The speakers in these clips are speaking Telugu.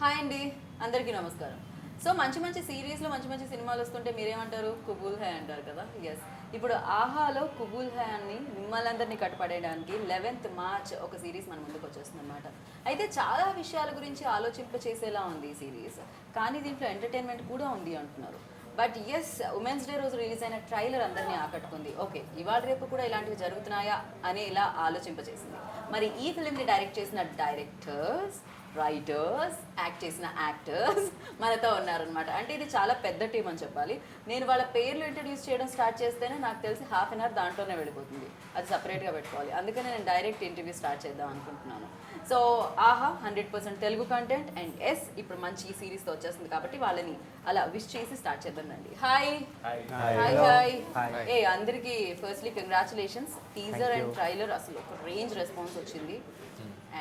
హాయ్ అండి, అందరికీ నమస్కారం. సో మంచి మంచి సిరీస్లో మంచి మంచి సినిమాలు వస్తుంటే మీరేమంటారు? కుబూల్ హై అంటారు కదా. ఎస్, ఇప్పుడు ఆహాలో కుబూల్ హై అని మిమ్మల్ని అందరినీ కట్టుపడేయడానికి 11th March ఒక సిరీస్ మన ముందుకు వచ్చేస్తుంది అనమాట. అయితే చాలా విషయాల గురించి ఆలోచింపచేసేలా ఉంది ఈ సిరీస్, కానీ దీంట్లో ఎంటర్టైన్మెంట్ కూడా ఉంది అంటున్నారు. బట్ ఎస్, ఉమెన్స్ డే రోజు రిలీజ్ అయిన ట్రైలర్ అందరినీ ఆకట్టుకుంది. ఓకే, ఇవాళ రేపు కూడా ఇలాంటివి జరుగుతున్నాయా అని ఇలా ఆలోచింపచేసింది. మరి ఈ ఫిలింని డైరెక్ట్ చేసిన డైరెక్టర్స్, రైటర్స్, యాక్ట్ చేసిన యాక్టర్స్ మనతో ఉన్నారనమాట. అంటే ఇది చాలా పెద్ద టీం అని చెప్పాలి. నేను వాళ్ళ పేర్లు ఇంట్రడ్యూస్ చేయడం స్టార్ట్ చేస్తేనే నాకు తెలిసి ½ an hour దాంట్లోనే వెళ్ళిపోతుంది. అది సపరేట్గా పెట్టుకోవాలి. అందుకనే నేను డైరెక్ట్ ఇంటర్వ్యూ స్టార్ట్ చేద్దాం అనుకుంటున్నాను. సో ఆహా 100% తెలుగు కంటెంట్ అండ్ ఎస్ ఇప్పుడు మంచి సిరీస్తో వచ్చేస్తుంది కాబట్టి వాళ్ళని అలా విష్ చేసి స్టార్ట్ చేద్దాం రండి. Hi hi hi. ఏ అందరికీ firstly congratulations. Teaser and trailer అసలు ఒక రేంజ్ రెస్పాన్స్ వచ్చింది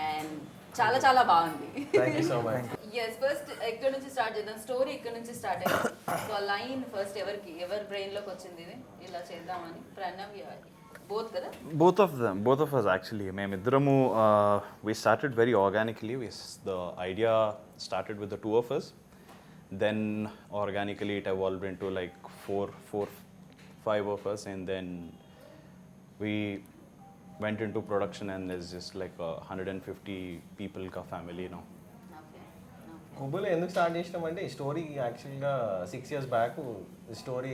అండ్ చాలా చాలా బాగుంది. ఎస్, ఫస్ట్ ఎక్కడి నుంచి స్టార్ట్ చేద్దాం? స్టోరీ ఇక్కడ నుంచి స్టార్ట్ అయింది. సో లైన్ ఫస్ట్ ఎవరి బ్రెయిన్ లోకి వచ్చింది ఇది ఇలా చేద్దామని? Pranav, both kada? Both of us actually. Memiddramu, we started very organically. The idea started with the two of us. Then organically it evolved into like five of us, and then we went into production, and there's just like 150 people ka family now. కుబూల్ ఎందుకు స్టార్ట్ చేసినామంటే ఈ స్టోరీ యాక్చువల్గా 6 years బ్యాక్ ఈ స్టోరీ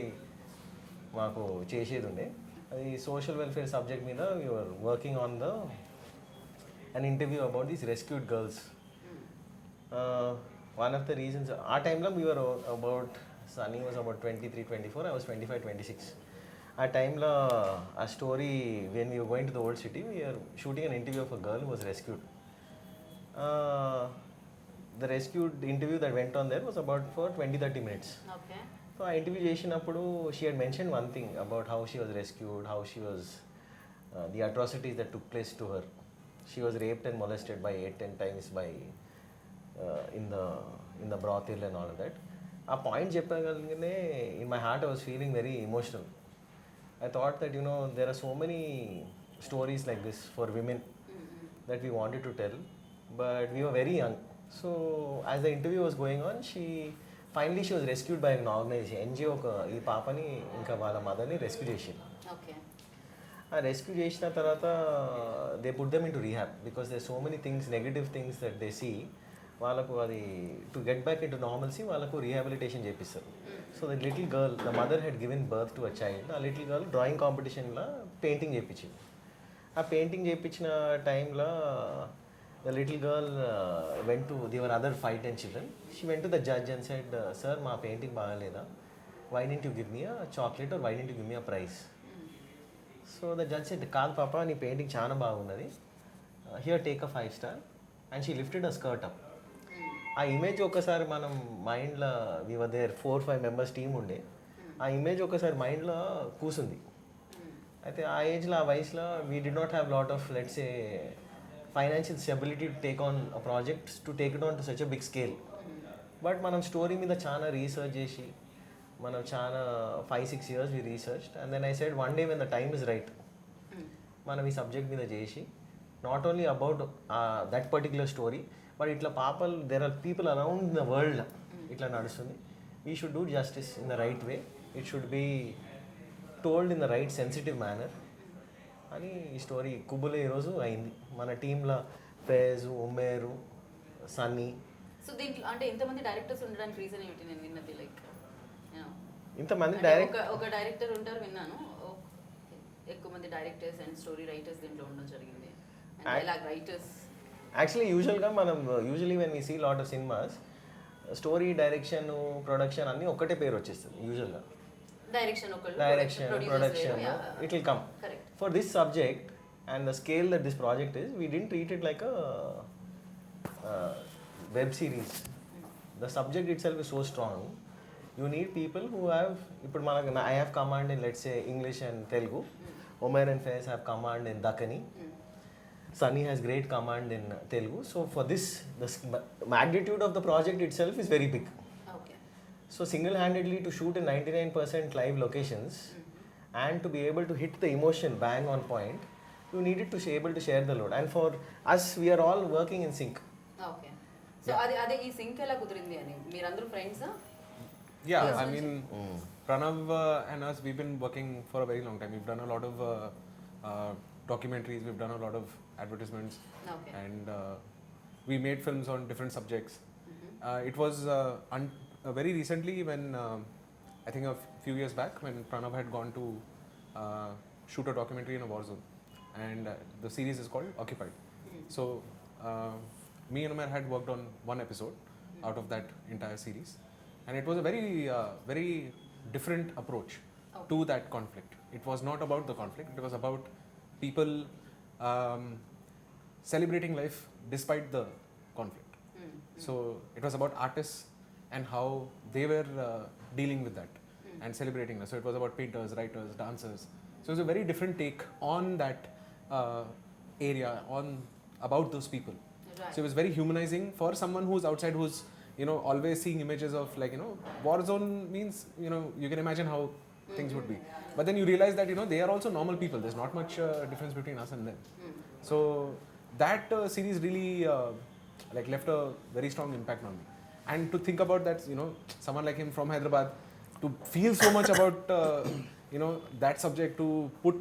మాకు చేసేది ఉండే. అది సోషల్ వెల్ఫేర్ సబ్జెక్ట్ మీద you are working on an interview about these rescued girls. One of the reasons ఆ టైంలో we are about Sunny was about 23-24, I was 25-26. ఆ టైంలో ఆ story when we going to the old city we are shooting an interview of a girl was rescued. The rescued interview that went on there was about for 20-30 minutes. Okay. So I interview చేసినప్పుడు she had mentioned one thing about how she was rescued, how she was the atrocities that took place to her. She was raped and molested by 8-10 times by in the brothel and all of that. ఆ point చెప్పగలిగినే in my heart I was feeling very emotional. I thought that there are so many stories like this for women that we wanted to tell, but we were very young. So as the interview was going on, she was rescued by an organization, NGO. ఈ పాపని ఇంకా వాళ్ళ మదర్ని రెస్క్యూ చేసింది. ఓకే. ఆ రెస్క్యూ చేసిన తర్వాత they put them in to rehab because they so many things, negative things that they see. వాళ్ళకు అది to get back in to normalcy వాళ్ళకు రీహాబిలిటేషన్ చేపిస్తారు. So the little girl, the mother head given birth to a child. ఆ లిటిల్ గర్ల్ డ్రాయింగ్ కాంపిటీషన్లో పెయింటింగ్ చేయించింది. ఆ పెయింటింగ్ చేయించిన టైంలో the little girl there were other 5-10 children. She went to the judge and said, sir, my painting bagaleda. Why didn't you give me a chocolate or why didn't you give me a prize? So the judge said, kaad papa, nee painting chaana bagunnadi. Here, take a 5-star. And she lifted her skirt up. ఆ ఇమేజ్ ఒకసారి మనం మైండ్లో, we were there 4-5 members team ఉండే, ఆ ఇమేజ్ ఒకసారి మైండ్లో కూసుంది. అయితే ఆ ఏజ్లో, ఆ వయసులో we did not have lot of let's A financial stability to take on a project, to take it on to such a big scale. But మనం స్టోరీ మీద చాలా రీసెర్చ్ చేసి, మనం చాలా 5-6 years we researched, and then I said one day when the time is right, మనం ఈ సబ్జెక్ట్ మీద చేసి not only about that particular story, but ఇట్లా పాపల్ there are people around the world ఇట్లా నడుస్తుంది. We should do justice in the right way. It should be told in the right sensitive manner అని ఈ స్టోరీ కుబుల్ ఈరోజు అయింది. మన టీంలో ఫైజ్, ఉమేరు, సన్నీ. సో దీంట్లో అంటే ఇంతమంది డైరెక్టర్స్ ఉండడానికి రీజన్ ఏమిటి? నేను విన్నది లైక్ ఇంతమంది ఒక డైరెక్టర్ ఉంటారు విన్నాను, ఎక్కువ మంది డైరెక్టర్స్ అండ్ స్టోరీ రైటర్స్ దీంట్లో ఉండడం జరిగింది. డైలాగ్ రైటర్స్ యాక్చువల్లీ యూజువల్గా మనం when we see lot of cinemas, story, direction, production అన్నీ ఒక్కటే పేరు వచ్చేస్తుంది యూజువల్గా. direction, production, it will come. Correct. For this subject and the scale that this project is, we didn't treat it like a web series. The subject itself is so strong. You need people who have, I have command in, let's say, English and Telugu. Umair and Faiz have command in Dakkani. Sunny has great command in Telugu. So for this, the magnitude of the project itself is very big. So single-handedly to shoot in 99% live locations and to be able to hit the emotion bang on point, you needed to be able to share the load. And for us, we are all working in sync. Okay. So అదే ఈ సింక్ ఎలా కుదిరింది అని మీరందరూ ఫ్రెండ్సా? Yeah, I mean, Pranav and us, we've been working for a very long time. We've done a lot of documentaries, we've done a lot of advertisements, Okay. and we made films on different subjects. It was very recently when, I think a few years back, when Pranav had gone to shoot a documentary in a war zone, and the series is called Occupied. So, me and Umair had worked on one episode out of that entire series. And it was a very different approach to that conflict. It was not about the conflict, it was about people celebrating life despite the conflict. So it was about artists and how they were dealing with that and celebrating that. So it was about painters, writers, dancers. So it was a very different take on that area, about those people. Right. So it was very humanizing for someone who's outside, who's always seeing images of war zone means you can imagine how things would be, but then you realize that they are also normal people. There's not much difference between us and them. So that series really left a very strong impact on me, and to think about that, someone like him from Hyderabad to feel so much about that subject, to put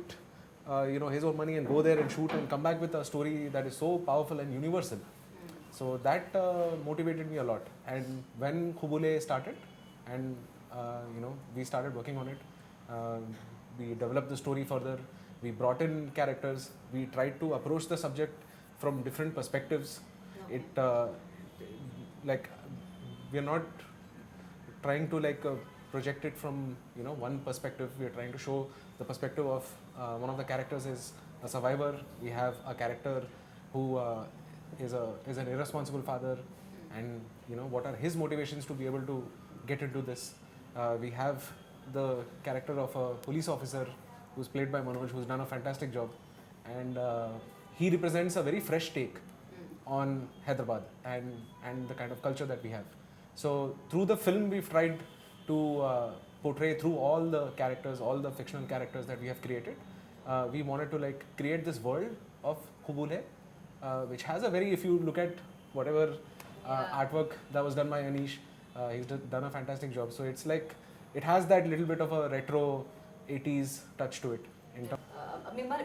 his own money and go there and shoot and come back with a story that is so powerful and universal. So that motivated me a lot. And when Qubool Hai started, and we started working on it, we developed the story further, we brought in characters, we tried to approach the subject from different perspectives. It we are not trying to project it from one perspective. We are trying to show the perspective of one of the characters is a survivor. We have a character who is an irresponsible father, and what are his motivations to be able to get into this. We have the character of a police officer who's played by Manoj, who's done a fantastic job, and he represents a very fresh take on Hyderabad and the kind of culture that we have. So through the film, we've tried to portray through all the characters, all the fictional characters that we have created. We wanted to create this world of Qubool Hai, which has a very, if you look at whatever artwork that was done by Anish, he's done a fantastic job. So it's it has that little bit of a retro 80s touch to it.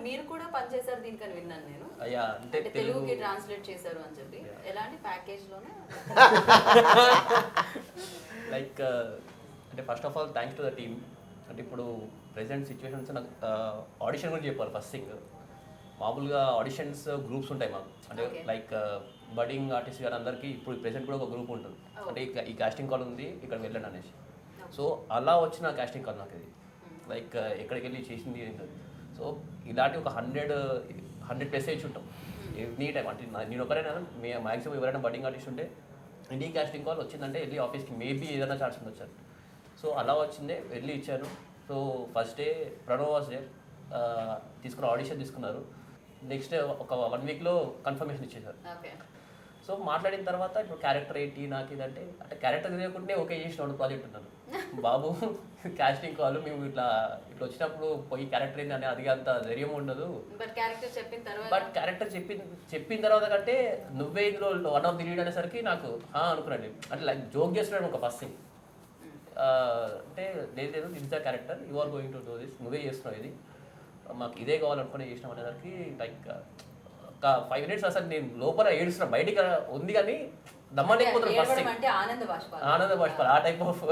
మీరు కూడా పనిచేశారు దీనికని విన్నాను నేను. అంటే తెలుగుకి ట్రాన్స్లేట్ చేశారు అని చెప్పి. ఎలాంటి ప్యాకేజ్ లోనే? అంటే first of all thanks to the team. అంటే ఇప్పుడు ప్రెసెంట్ సిచ్యువేషన్స్ నాకు ఆడిషన్ గురించి చెప్పారు. ఫస్ట్ థింగ్, మామూలుగా ఆడిషన్స్ గ్రూప్స్ ఉంటాయి మాకు, అంటే బడ్డింగ్ ఆర్టిస్ట్ గారు అందరికీ ఇప్పుడు ప్రెసెంట్ కూడా ఒక గ్రూప్ ఉంటుంది. అంటే ఈ కాస్టింగ్ కాల్ ఉంది, ఇక్కడ వెళ్ళండి అనేసి. సో అలా వచ్చిన కాస్టింగ్ కాల్ నాకు ఇది, ఎక్కడికి వెళ్ళి చేసింది. సో ఇలాంటి ఒక 100 ప్లస్ వేసి ఉంటాం ఎనీ టైం. అంటే నేను ఒకరైనా మ్యాక్సిమం ఎవరైనా బడ్డింగ్ ఆర్టిస్ట్ ఉంటే ఇండియా కాస్టింగ్ కాల్ వచ్చిందంటే వెళ్ళి ఆఫీస్కి మేబీ ఏదైనా ఛాన్స్ ఉండొచ్చాను. సో అలా వచ్చిందే, వెళ్ళి ఇచ్చాను. So first day Pranav was day తీసుకున్న ఆడిషన్ తీసుకున్నారు. నెక్స్ట్ డే ఒక 1 వీక్లో కన్ఫర్మేషన్ ఇచ్చేసారు. సో మాట్లాడిన తర్వాత ఇప్పుడు క్యారెక్టర్ ఏంటి నాకు ఇదంటే, అంటే క్యారెక్టర్ తెలియకుంటే ఓకే చేసిన ప్రాజెక్ట్ ఉన్నాను బాబు. కాస్టింగ్ కాల్ మేము ఇట్లా వచ్చినప్పుడు పోయి క్యారెక్టర్ ఏంటి అని అది అంత ధైర్యం ఉండదు. బట్ క్యారెక్టర్ చెప్పిన తర్వాత కంటే నువ్వే ఇందులో వన్ ఆఫ్ ది లీడ్ అనేసరికి నాకు అనుకున్నాను. అంటే జోక్ చేస్తున్నాడు ఒక ఫస్ట్ థింగ్. అంటే లేదు this the character, you are going to do this, నువ్వే చేస్తున్నావు ఇది, మాకు ఇదే కావాలనుకుని చేసినాం అనేసరికి ఒక 5 minutes అసలు నేను లోపల ఏడుస్తున్నా, బయటికి ఉంది కానీ దమ్మలేకపోతున్నాను. ఆనంద బాష్పాలు ఆ టైప్ ఆఫ్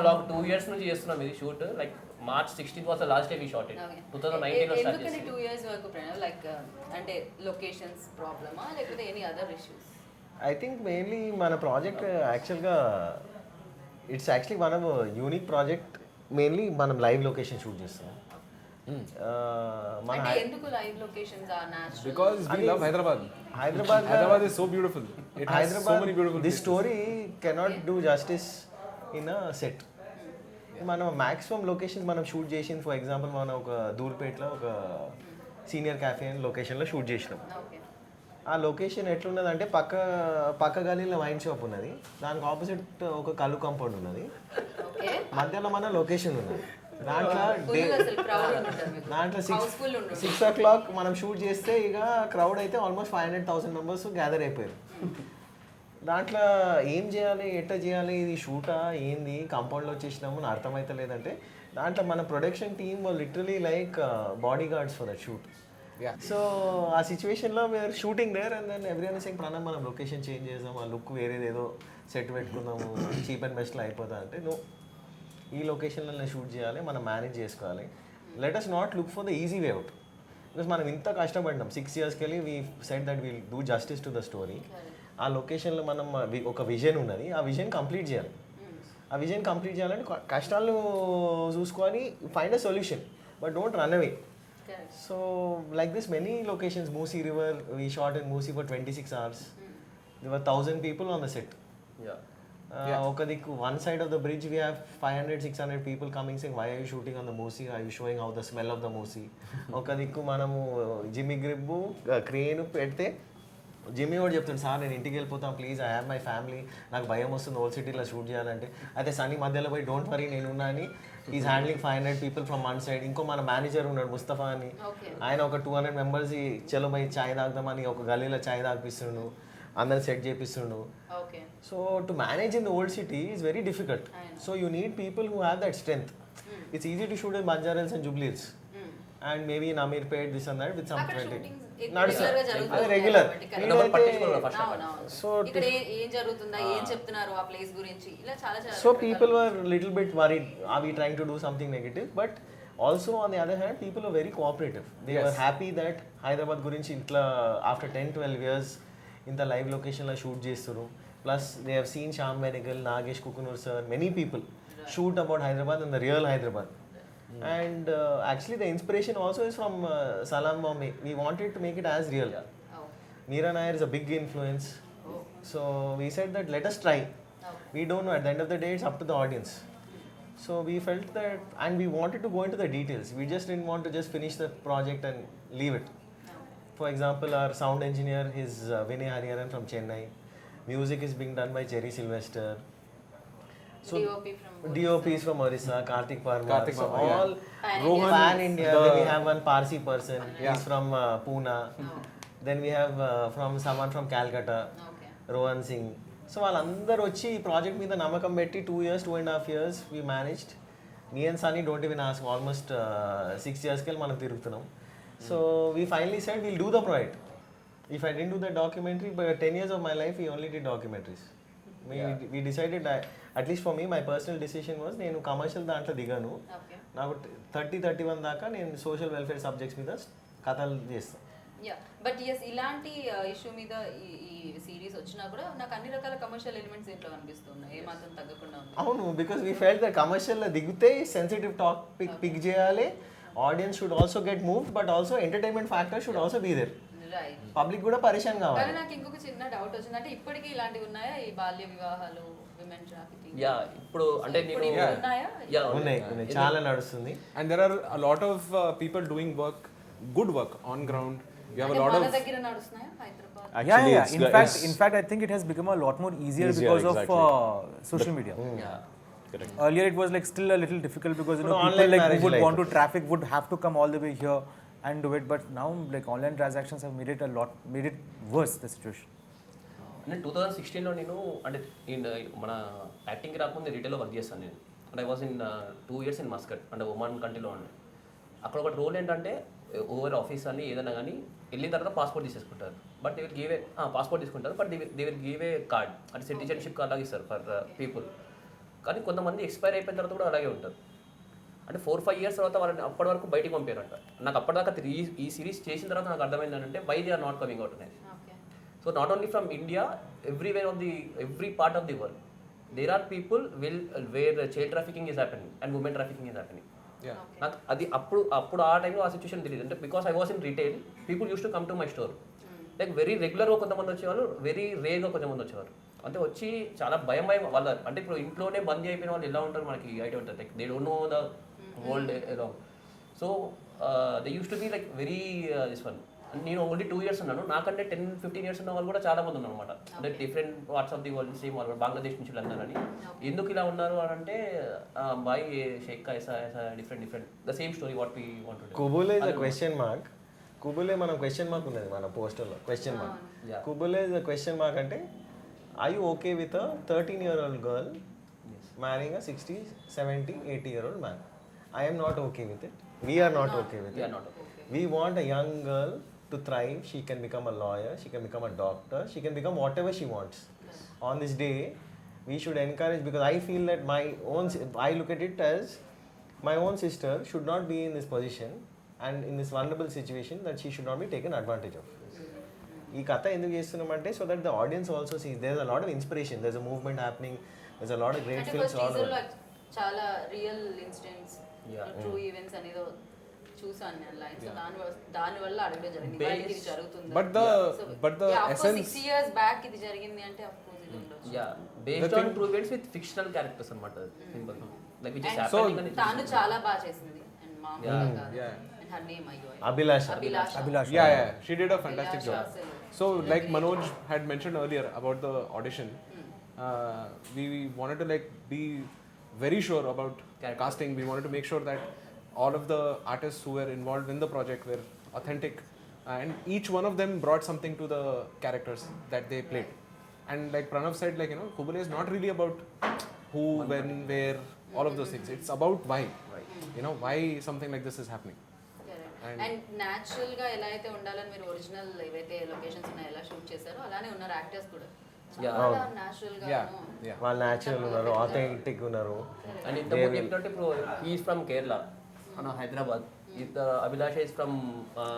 లాంగ్ 2 years నుంచి చేస్తున్నాం ఇది shoot. March 16th was the last day we shot it. 2019 లో స్టార్ట్ చేసాం. 2 years వరకు అంటే లొకేషన్స్ ప్రాబ్లమా లేకపోతే any other issues? I think mainly మన ప్రాజెక్ట్ యాక్చువల్గా it's actually one of unique project. Mainly మనం లైవ్ లొకేషన్ షూట్ చేస్తాం. ఎందుకు live locations are natural? Because we love Hyderabad. Hyderabad is so beautiful. It has so many beautiful This story cannot do justice in a set. మనం మ్యాక్సిమం లొకేషన్స్ మనం షూట్ చేసింది, ఫర్ ఎగ్జాంపుల్ మనం ఒక దూల్పేటలో ఒక సీనియర్ క్యాఫే అని లొకేషన్లో షూట్ చేసినాం. ఆ లొకేషన్ ఎట్లున్నదంటే పక్క గలీలో వైన్ షాప్ ఉన్నది, దానికి ఆపోజిట్ ఒక కళ్ళు కాంపౌండ్ ఉన్నది, మధ్యలో మన లొకేషన్ ఉన్నది. దాంట్లో ఫుల్ అసలు crowd ఉండుంటారు మీకు. దాంట్లో Houseful ఉండుంటారు. 6 o'clock మనం షూట్ చేస్తే ఇక క్రౌడ్ అయితే ఆల్మోస్ట్ 500,000 మెంబర్స్ గ్యాదర్ అయిపోయారు. దాంట్లో ఏం చేయాలి, ఎట్లా చేయాలి, ఇది షూటా ఏంది, కాంపౌండ్లో వచ్చేసినాము అని అర్థమైతే లేదంటే దాంట్లో మన production team literally like body guards for that shoot. So ఆ సిచ్యువేషన్లో we are shooting there and then everyone sing Pranav మనం లొకేషన్ చేంజ్ చేద్దాం, ఆ లుక్ వేరేదేదో సెట్ పెట్టుకుందాము, చీప్ అండ్ బెస్ట్లో అయిపోతా అంటే నో, ఈ లొకేషన్లో షూట్ చేయాలి, మనం మేనేజ్ చేసుకోవాలి. Let us not look for the easy way out. Because మనం ఇంత కష్టపడినాం 6 yearsకి వెళ్ళి we set that will do justice to the story. ఆ లొకేషన్లో మనం ఒక విజన్ ఉన్నది, ఆ విజన్ కంప్లీట్ చేయాలి. ఆ విజన్ కంప్లీట్ చేయాలంటే కష్టాలు చూసుకొని find a solution, but don't run away. So like this many locations, Musi river, we shot in Musi for 26 hours. There were 1,000 people on the set. ఒక దిక్కు one side of the bridge we have 500-600 people coming saying why are you shooting on the Moosi, are you showing how the smell of the Moosi. ఒక దిక్కు మనము జిమ్మి గ్రిబ్బు క్రేన్ పెడితే జిమ్మి కూడా చెప్తాడు, సార్ నేను ఇంటికి వెళ్ళిపోతాను please, I have my family, నాకు భయం వస్తుంది ఓల్డ్ సిటీలో షూట్ చేయాలంటే. అయితే సన్నీ మధ్యలో పోయి డోంట్ వరీ నేనున్నా అని is handling 500 people from one side. ఇంకో మన మేనేజర్ ఉన్నాడు ముస్తఫా అని, ఆయన ఒక 200 members చలో పోయి చాయ్ తాగుదామని ఒక గలీలో చాయ్ తాగిపిస్తుండు, అందరిని సెట్ చేపిస్తుండు. So to manage in the old city is very difficult. So you need people who have that strength. It's easy to shoot in Banjaras and Jubilee Hills and maybe in Ameerpet this and that with some 20 అది regular. So people were little bit worried, are we trying to do something negative, but also on the other hand people are very cooperative. They are happy that Hyderabad గురించి ఇట్లా ఆఫ్టర్ 10-12 years ఇంత లైవ్ లొకేషన్లో షూట్ చేస్తారు. Plus they have seen Shyam Benegal, Nagesh Kukunoor sir, many people shoot about Hyderabad and the real Hyderabad. And actually the inspiration also is from Salam Bombay. We wanted to make it as real. Meera Nair is a big influence. So we said that let us try. We don't know, at the end of the day it's up to the audience. So we felt that, and we wanted to go into the details. We just didn't want to just finish the project and leave it. For example, our sound engineer is Vinay Hariharan from Chennai. Music is being done by Jerry Sylvester. So DOP is from Orissa, Karthik Parmar. So all Rohan Pan India. Then we have one Parsi person. He's from Pune. Then we have from someone from Calcutta, Rohan Singh. So వాళ్ళందరూ వచ్చి ఈ ప్రాజెక్ట్ మీద నమ్మకం పెట్టి 2 years, 2.5 years we managed. Me and Sunny don't even ask, almost 6 yearsకి వెళ్ళి మనం తిరుగుతున్నాం. So we finally said we'll do the project. If I didn't do the documentary, but 10 years of my life we only did documentaries. We decided that, at least for me, my personal decision was నేను కమర్షియల్ దాంట్లో దిగాను. నాకు 30-31 దాకా నేను సోషల్ వెల్ఫేర్ సబ్జెక్ట్స్ మీద కథలు చేస్తాను. బట్ ఎస్, ఇలాంటి ఇష్యూ మీద ఈ సిరీస్ వచ్చినా కూడా నాకు అన్ని రకాల కమర్షియల్ ఎలిమెంట్స్ దీంట్లో కనిపిస్తున్నాయి, ఏ మాత్రం తగ్గకుండా ఉంది. అవును, బికాస్ వీ ఫెల్ట్ దట్ కమర్షియల్లో దిగితే సెన్సిటివ్ టాపిక్ పిక్ చేయాలి, audience should also get move, but also entertainment factor should also be there. Public కూడా పరిశాన్ కావాలి. కానీ నాకు ఇంకొక చిన్న డౌట్ వచ్చింది, అంటే ఇప్పటికీ ఇలాంటివి ఉన్నాయా, ఈ బాల్య వివాహాలు, విమెన్ ట్రాఫికింగ్? యా, ఇప్పుడు అంటే నేను ఉన్నాయా? యా, ఉన్నాయి, చాలా నడుస్తుంది. And there are a lot of people doing work, good work on ground. You have a lot of దగ్గర నడుస్తున్నాయా Hyderabad? Actually, in fact I think it has become a lot more easier because exactly. of social media. Correct. Earlier it was like still a little difficult because you know Online people like who marriage would like want to traffic would have to come all the way here and do it, but now like online transactions have made it worse, the situation. అంటే 2016లో నేను అంటే మన యాక్టింగ్కి రాకముందు రీటైల్లో వర్క్ చేస్తాను నేను. అంటే I was in 2 years in Muscat, అంటే ఒమాన్ కంట్రీలో ఉండే. అక్కడ ఒక రోల్ ఏంటంటే ఓవర్ ఆఫీస్ అని ఏదైనా కానీ వెళ్ళిన తర్వాత పాస్పోర్ట్ తీసేసుకుంటారు. But they will give a passport తీసుకుంటారు, but they will give a card, అంటే సిటిజన్షిప్ కార్డ్ లాగా ఇస్తారు ఫర్ పీపుల్. కానీ కొంతమంది ఎక్స్పైర్ అయిపోయిన తర్వాత కూడా అలాగే ఉంటారు. అంటే 4-5 years తర్వాత వాళ్ళని అప్పటి వరకు బయటికి పంపారంట. నాకు అప్పటిదాకా ఈ సిరీస్ చేసిన తర్వాత నాకు అర్థమైంది ఏంటంటే why they are not coming out అనేది. So not only from India, every part of the world there are people where child trafficking is happening and women trafficking is happening. నాకు అది అప్పుడు ఆ టైంలో ఆ సిచ్యువేషన్ తెలియదు. అంటే because I was in retail, people use to come to my store. Like very రెగ్యులర్గా కొంతమంది వచ్చేవాళ్ళు, వెరీ రేర్గా కొంతమంది వచ్చేవారు. అంటే వచ్చి చాలా భయం వాళ్ళ, అంటే ఇప్పుడు ఇంట్లోనే బందీ అయిపోయిన వాళ్ళు ఎలా ఉంటారు మనకి ఐడియా ఉంటుంది. Like they don't know the world around. So they use to be like very this one నేను ఓన్లీ 2 years ఉన్నాను, నాకంటే 10-15 years ఉన్న వాళ్ళు కూడా చాలా మంది ఉన్నారు అనమాట. అంటే different parts of the world, same వాళ్ళు బంగ్లాదేశ్ నుంచి వెళ్ళారని. ఎందుకు ఇలా ఉన్నారు అని అంటే బాయ్ షేక్ ఐసా different the same story what we want to do. Qubool is a question mark. కుబూలే మనం క్వశ్చన్ మార్క్ ఉన్నది మన పోస్టర్లో, క్వశ్చన్ మార్క్. కుబూలే ఇస్ అ క్వశ్చన్ మార్క్ అంటే are you okay with a 13-year-old girl marrying a 60, 70, 80-year-old man? I am not okay with it. We are not okay with it. not okay. We want a young girl to thrive. She can become a lawyer, she can become a doctor, she can become whatever she wants. On this day, we should encourage, because I feel that I look at it as my own sister should not be in this position and in this vulnerable situation, that she should not be taken advantage of. ఈ కథ ఎందుకు చేస్తున్నామంటే so that the audience also see there is a lot of inspiration, there is a movement happening, there is a lot of great films all over. చాలా రియల్ ఇన్సిడెంట్స్, ట్రూ ఈవెంట్స్ అనేదో చూసాను నేను లైన్. సో దాని వల్ల అడగడం జరిగింది, ఇది జరుగుతుంది. But the essence 6 years back ఇది జరిగింది అంటే ఆఫ్ కోర్స్ ఇది ఉండొచ్చు. Yeah based on true events with fictional characters అన్నమాట. Simple like which is happening అని. తాను చాలా బాగా చేసింది అండ్ మామూలుగా కాదు. And her name అయ్యో అభిలాష. Yeah, she did a fantastic job. So like Manoj had mentioned earlier about the audition, we wanted to like be very sure about casting. We wanted to make sure that all of the artists who were involved in the project were authentic, and each one of them brought something to the characters that they played. And like Pranav said, like, you know, Qubool Hai is not really about who, when, where, all of those things. It's about why. You know, why something like this is happening. And natural గా ఎలా అయితే ఉండాలని మీరు ఒరిజినల్ ఏవైతే లొకేషన్స్ ఉన్నాయో ఎలా షూట్ చేశారో అలానే ఉన్నారు యాక్టర్స్ కూడా. చాలా న్యాచురల్ గా వాళ్ళు న్యాచురల్ ఉన్నారు, ఆథెంటిక్ ఉన్నారు. అండ్ ఇంతకుముందు చెప్పినట్టు ఇప్పుడు is from Kerala, Hyderabad. Abhilasha is from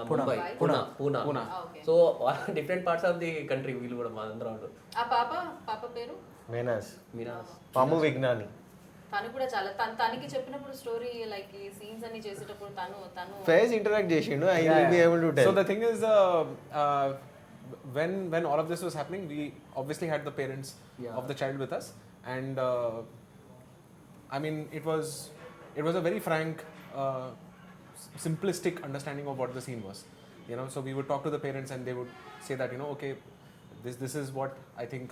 Mumbai, Poona. So different parts of the country వీళ్ళు కూడా మా అందరూ. ఆ పాప పేరు మీనాస్ మీనాస్ పాము విజ్ఞాని. తను కూడా చాలా తనకి చెప్పినప్పుడు స్టోరీ లైక్ ఈ సీన్స్ అన్ని చేసేటప్పుడు తను ఫేజ్ ఇంటరాక్ట్ చేసిండు. I will be able to tell. So the thing is, when all of this was happening, we obviously had the parents of the child with us, and I mean it was a very frank, simplistic understanding of what the scene was. You know, so we would talk to the parents and they would say that, you know, okay, this is what I think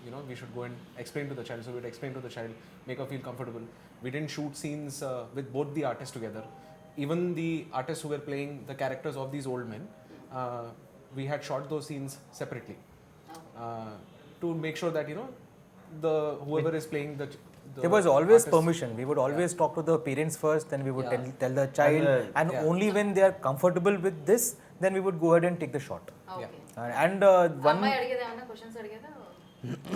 you know, we should go and explain to the child. So we'd explain to the child, make her feel comfortable. We didn't shoot scenes with both the artists together. Even the artists who were playing the characters of these old men, we had shot those scenes separately to make sure that, you know, whoever is playing the there was always artist, permission. We would always talk to the parents first, then we would tell the child, and only when they are comfortable with this, then we would go ahead and take the shot. Okay. And one అమ్మాయి అడిగేదా ఏమన్నా questions అడిగేదా?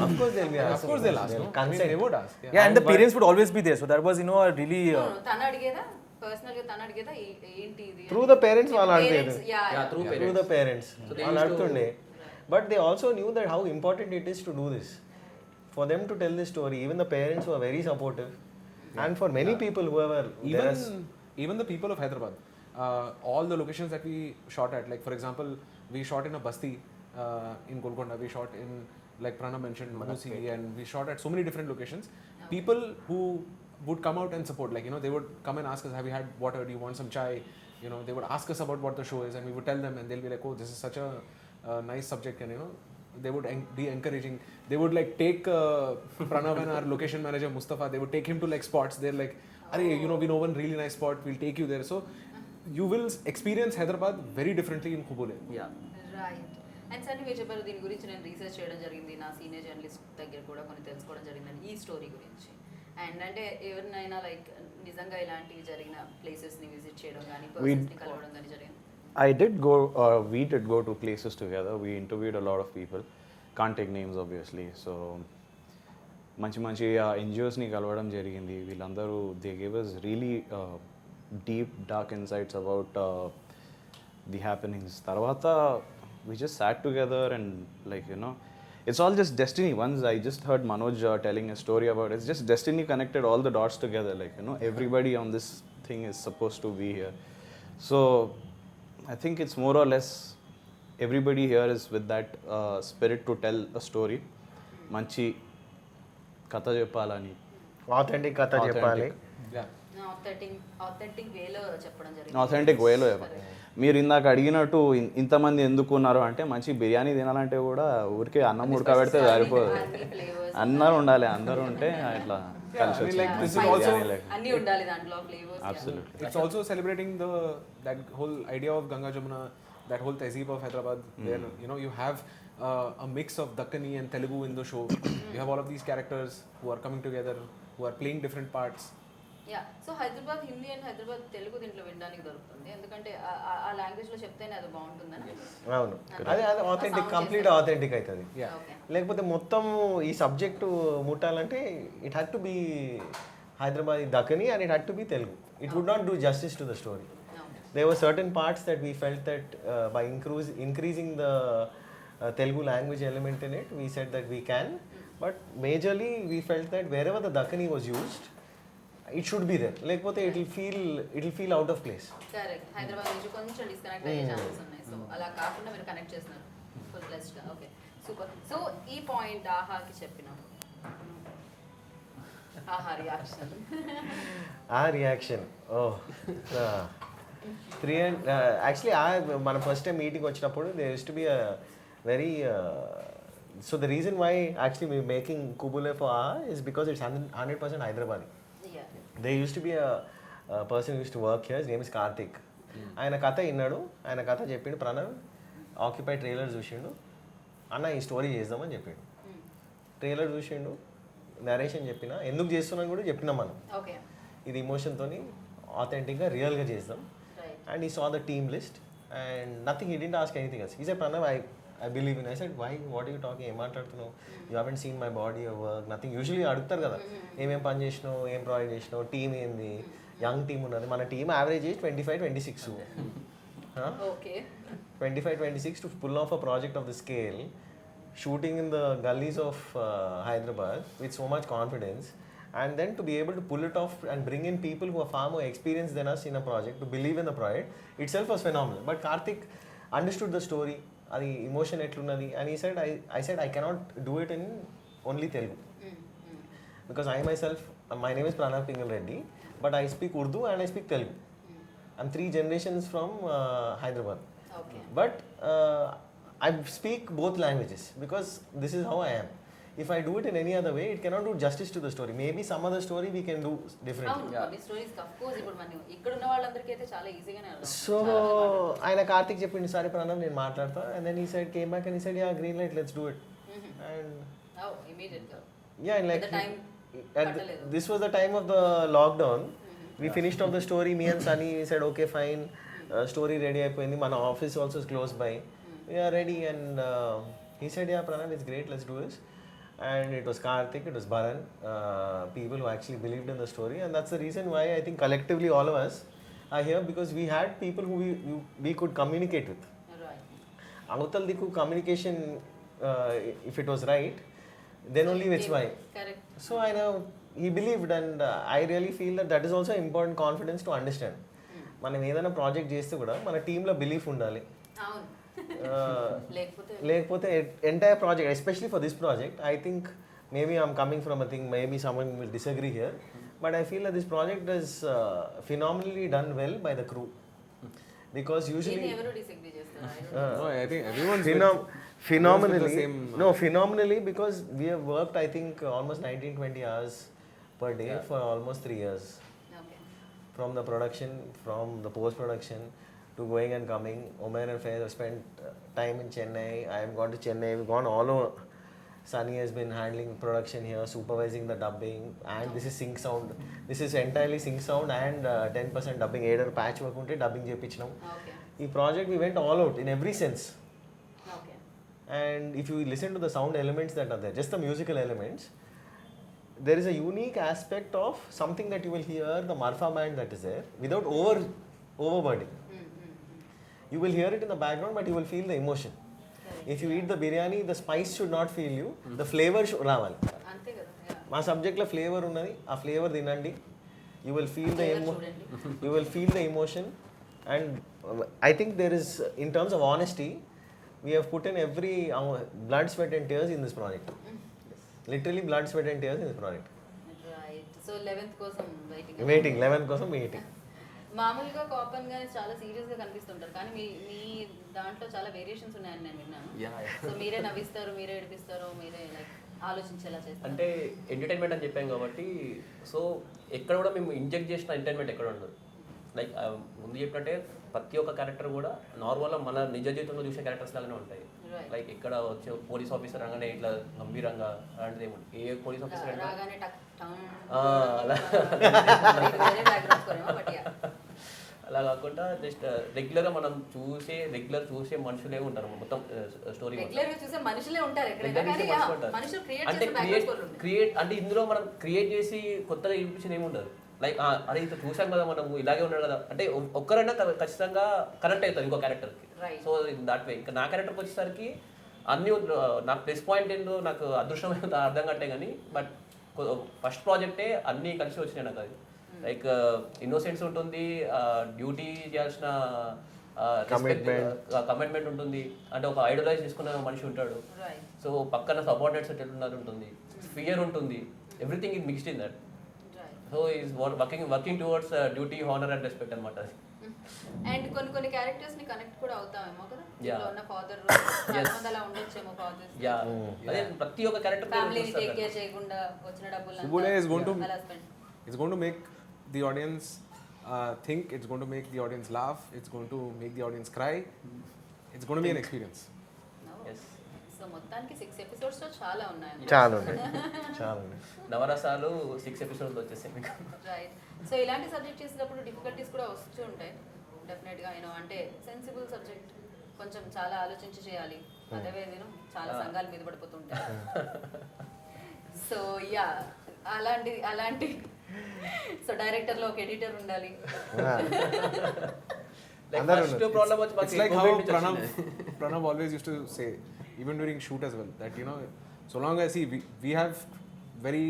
Of course they'll be asking. of course they'll ask, no? I mean, Consent. they would ask. yeah, and the parents would always be there. So that was, you know, a really తను అడిగేదా పర్సనల్ గా? తను అడిగేదా ఏంటి ఇది? Through the parents వాళ్ళు అడిగేది. త్రూ Through the parents వాళ్ళు అడుగుతుండే. But they also knew that how important it is to do this. For them to tell this story, even the parents were very supportive. And for many people whoever even the people of Hyderabad, all the locations that we shot at, like for example, we shot in a basti in Golconda, we shot in, like Pranav mentioned, Manusi, and we shot at so many different locations. People who would come out and support, like, you know, they would come and ask us, have you had water, do you want some chai? You know, they would ask us about what the show is, and we would tell them, and they'll be like, oh, this is such a nice subject, and you know, they would be encouraging. They would like take Pranav and our location manager Mustafa, they would take him to like spots. They're like, "Arey, you know, we know one really nice spot, we'll take you there." So you will experience Hyderabad very differently in Qubool Hai. Yeah right. And sir మీరు చెప్పారు దీని గురించి నేను రీసెర్చ్ చేయడం జరిగింది, నా సీనియర్ జర్నలిస్ట్ దగ్గర కూడా కొన్ని తెలుసుకోవడం జరిగిందని ఈ స్టోరీ గురించి. అండ్ అంటే ఎవరినైనా లైక్ నిజంగా ఇలాంటివి జరిగిన ప్లేసెస్ని విజిట్ చేయడం కానీ పర్సన్స్ని కలవడం కానీ జరిగింది? We did go to places together. We interviewed a lot of people. Can't take names obviously. So మంచి NGOsని కలవడం జరిగింది. వీళ్ళందరూ they gave us really deep dark insights about the happenings. తర్వాత we just sat together and like, you know, it's all just destiny. Once I just heard Manoj telling a story about it. It's just destiny connected all the dots together. Like, you know, everybody on this thing is supposed to be here. So I think it's more or less everybody here is with that spirit to tell a story. Manchi katha cheppalani. authentic కథ చెప్పాలి. ఆథెంటిక్ వేలో చెప్పడం జరిగింది. ఆథెంటిక్ వేలో చెప్పాలి. మీరు ఇందాక అడిగినట్టు ఇంతమంది ఎందుకు ఉన్నారు అంటే మంచి బిర్యానీ తినాలంటే కూడా ఊరికే అన్నం ఉడకబెడితే సరిపోదు, అందరూ ఉండాలి, అందరూ ఉంటే ఇట్లా కలిసి I mean, like, this is వచ్చింది also- బిర్యానీ లెక్క. అన్నీ ఉండాలి దాంట్లో flavours. Absolutely. It's also celebrating that whole idea of Ganga Jamuna, that whole tehzeeb of Hyderabad, where you have a mix of Dakkani and Telugu in the show. You have all of these characters who are coming together, who are playing different parts. Yeah, so Hyderabad Hindi and Hyderabad Telugu దీంట్లో వినడానికి దొరుకుతుంది, ఎందుకంటే ఆ లాంగ్వేజ్ లో చెప్తేనే అది బాగుంటుందని. అవును, అదే ఆథెంటిక్, కంప్లీట్ ఆథెంటిక్ అవుతుంది. ఓకే, లేకపోతే మొత్తం ఈ సబ్జెక్టు ముట్టాలంటే it had to be Hyderabad Deccani and it had to be Telugu. It would not do justice to the story. There were certain parts that we felt that by increasing the Telugu language element in it, we said that we can. But majorly, we felt that wherever the Dakkani was used, it should be there. Lekapothe it'll feel out of place. Correct. Hyderabad నుంచి కొంచెం డిస్కనెక్ట్ అయ్యే ఛాన్సెస్ ఉన్నాయి. సో అలా కాకుండా మీరు కనెక్ట్ చేస్తున్నారు ఫుల్ ప్లస్డ్ గా. Okay, super. సో ఈ పాయింట్ ఆహాకి చెప్పినాం, ఆహా రియాక్షన్. Our reaction, actually మన ఫస్ట్ టైం మీటింగ్ వచ్చినప్పుడు there used to be a very so the reason why actually we're making Qubool Hai for Aha is because it's 100% Hyderabadi. Yeah, There used to be a person who used to work here, his name is Karthik. ఆయన కథ విన్నాడు, ఆయన కథ చెప్పిండు, ప్రణవ్ ఆక్యుపై ట్రైలర్ చూసిండు, అన్న ఈ స్టోరీ చేద్దామని చెప్పిండు. ట్రైలర్ చూసిండు, నరేషన్ చెప్పిన, ఎందుకు చేస్తున్నాను కూడా చెప్పినాం మనం, ఓకే, ఇది ఇమోషన్తో ఆథెంటిక్గా రియల్గా చేద్దాం. Right. And he saw the team list and nothing, he didn't ask anything else. He said, Pranav, I believe in. I said, why, what are you talking, ఏం మాట్లాడుతున్నావు, you haven't seen my body or work, nothing. Usually అడుగుతారు కదా, ఏమేం పని చేసినావు, ఏం ప్రాజెక్ట్ చేసినావు, టీమ్ ఏంది, యంగ్ టీమ్ ఉన్నది, మన team average age 25-26. Okay, 25-26 to pull off a project of the scale, shooting in the gullies of Hyderabad with so much confidence, and then to be able to pull it off and bring in people who are far more experienced than us in a project to believe in the project itself was phenomenal. But Karthik understood the story, adi emotion etlunnadi, and he said, I said I cannot do it in only Telugu because I myself, my name is Pranav Pingle Reddy, but I speak Urdu and I speak Telugu. I'm 3 generations from Hyderabad. Okay, But I speak both languages because this is how I am. If I do it in any other way, it cannot do justice to the story. Maybe some other story we can do differently. అవును, కొన్ని స్టోరీస్ ఆఫ్ కోర్స్ ఇప్పుడు మనం ఇక్కడ ఉన్న వాళ్ళందరికీ అయితే చాలా ఈజీగానే అర్థం. So ఆయన కార్తిక్ చెప్పిండు, సరే ప్రణవ్ నేను మాట్లాడతా, and then he said, came back and he said, yeah, green light, let's do it. And ఓ ఇమిడియట్ గా. yeah, and like At the time, this was the time of the lockdown. We finished off the story, me and Sunny, we said, okay, fine, story ready అయిపోయింది, మన office also is close by, we are ready. And he said, yeah Pranav, it's great, let's do this. And it was Karthik, it was Bharan, people who actually believed in the story, and that's the reason why I think collectively all of us are here, because we had people who we could communicate with. Right. Avatal Diku communication, if it was right, then only it's why. Correct. So I know he believed, and I really feel that is also important confidence to understand. మనం ఏదైనా ప్రాజెక్ట్ చేస్తే కూడా మన టీంలో బిలీఫ్ ఉండాలి. అవును, లేకపోతే entire project, especially for this project, I think maybe I'm coming from a thing, maybe someone will disagree here, but I feel that this project is phenomenally done well by the crew, because usually ఎవరు డిసగ్రీ చేస్తారు? No, I think everyone's phenomenally, because we have worked, I think, almost 19-20 hours per day for almost 3 years. Okay, From the production, from the post-production, to going and coming. Umair and Faiz have spent time in Chennai. I have gone to Chennai. We've gone all over. Sunny has been handling production here, supervising the dubbing, and this is sync sound. This is entirely sync sound and 10% dubbing. Aider patch work unte dubbing chepichinam. Okay, Ee project we went all out in every sense. Okay. And if you listen to the sound elements that are there, just the musical elements, there is a unique aspect of something that you will hear, the marfa band that is there, without overburdening. You will hear it in the background, but you will feel the emotion. If you eat the biryani, the spice should not feel you, the flavor should రావాలి. అంతే కదా. Yeah. మా సబ్జెక్ట్లో ఫ్లేవర్ ఉన్నది, ఆ ఫ్లేవర్ తినండి, యూ విల్ ఫీల్ ద చూడండి. You will feel the emotion. And I think there is, in terms of honesty, we have put in every blood, sweat and tears in this project. Literally blood, sweat and tears in this project. Right. Right. So 11th కోసం వెయిటింగ్ 11 కోసం వెయిటింగ్. మామూలుగా కాపన్ గానే చాలా సీరియస్ గా కనిపిస్తుంటారు, కానీ మీ దాంట్లో చాలా వేరియేషన్స్ ఉన్నాయని నేను విన్నాను. సో మీరే నవ్విస్తారు, మీరే ఏడిపిస్తారు, మీరే లైక్ ఆలోచించేలా చేస్తారు. అంటే ఎంటర్టైన్మెంట్ అని చెప్పాం కాబట్టి, సో ఎక్కడ కూడా మేము ఇంజెక్ట్ చేసిన ఎంటర్టైన్మెంట్ ఎక్కడ ఉండదు. లైక్ ముందు చెప్పినట్టే ప్రతి ఒక్క క్యారెక్టర్ కూడా నార్మల్గా మన నిజ జీవితంలో చూసే క్యారెక్టర్స్ లాగానే ఉంటాయి. లైక్ ఇక్కడ వచ్చే పోలీస్ ఆఫీసర్ అనగానే ఇట్లా గంభీరంగా అలాంటిది ఏమి ఏ పోలీస్ ఆఫీసర్ రాగానే టక్ టౌన్ అలా వేరే బ్యాక్గ్రౌండ్స్ కొనేమో, బట్ యా అలా కాకుండా జస్ట్ రెగ్యులర్ చూసే మనుషులే ఉంటారు మొత్తం స్టోరీ. రెగ్యులర్ గా చూసే మనుషులే ఉంటారు ఎక్కడైనా, కానీ మనుషులు క్రియేట్ అంటే చేసే బ్యాక్గ్రౌండ్ క్రియేట్ అంటే ఇందులో మనం క్రియేట్ చేసి కొత్తగా చూపించింది ఏమి ఉండదు. లైక్ అరే ఇంత చూసాం కదా మనం, ఇలాగే ఉన్నాడు కదా అంటే ఒక్కరైనా ఖచ్చితంగా కనెక్ట్ అవుతారు ఇంకో క్యారెక్టర్కి. సో దాట్ వే ఇంకా నా క్యారెక్టర్కి వచ్చేసరికి అన్ని నాకు ప్లస్ పాయింట్ ఏంటో నాకు అదృష్టం ఏంటో అర్థం కట్టే కానీ, బట్ ఫస్ట్ ప్రాజెక్టే అన్నీ కలిసి వచ్చినాయి నాకు. అది లైక్ ఇన్నోసెన్స్ ఉంటుంది, డ్యూటీ చేయాల్సిన కమిట్మెంట్ ఉంటుంది, అంటే ఒక ఐడలైజ్ చేసుకున్న మనిషి ఉంటాడు, సో పక్కన సబార్డినేట్స్ ఎట్లున్నారు ఉంటుంది, ఫియర్ ఉంటుంది, everything is mixed in that. So is working towards duty, honour and respect అనమాట. అది అండ్ కొన్ని క్యారెక్టర్స్ ని కనెక్ట్ కూడా అవుతామేమో కదా, ఇందులో ఉన్న ఫాదర్ అలా ఉండొచ్చేమో ఫాదర్స్. యా అదే ప్రతి ఒక్క క్యారెక్టర్ ఫ్యామిలీని టేక్ కేర్ చేయకుండా వచ్చిన డబ్బులు Qubool Hai is going to make the audience think, it's going to make the audience laugh, it's going to make the audience cry, it's going to be an experience. So మొత్తానికి 6 ఎపిసోడ్స్ లో చాలా ఉన్నాయి. చాలా నవరసాలు 6 ఎపిసోడ్స్ వచ్చేసాయి మీకు. రైట్. సో ఇలాంటి సబ్జెక్ట్ చేసేటప్పుడు డిఫికల్టీస్ కూడా వస్తూ ఉంటాయి డెఫినెట్ గా. అంటే సెన్సిబుల్ సబ్జెక్ట్, కొంచెం చాలా ఆలోచించి చేయాలి, అదే చాలా సంఘాల మీద పడిపోతుంటాయి. సో యా అలాంటి సో డైరెక్టర్ లో ఒక ఎడిటర్ ఉండాలి. ఫస్ట్ ప్రాబ్లం వచ్చి It's like how Pranav always used to say, even during shoot as well, that so long as we have very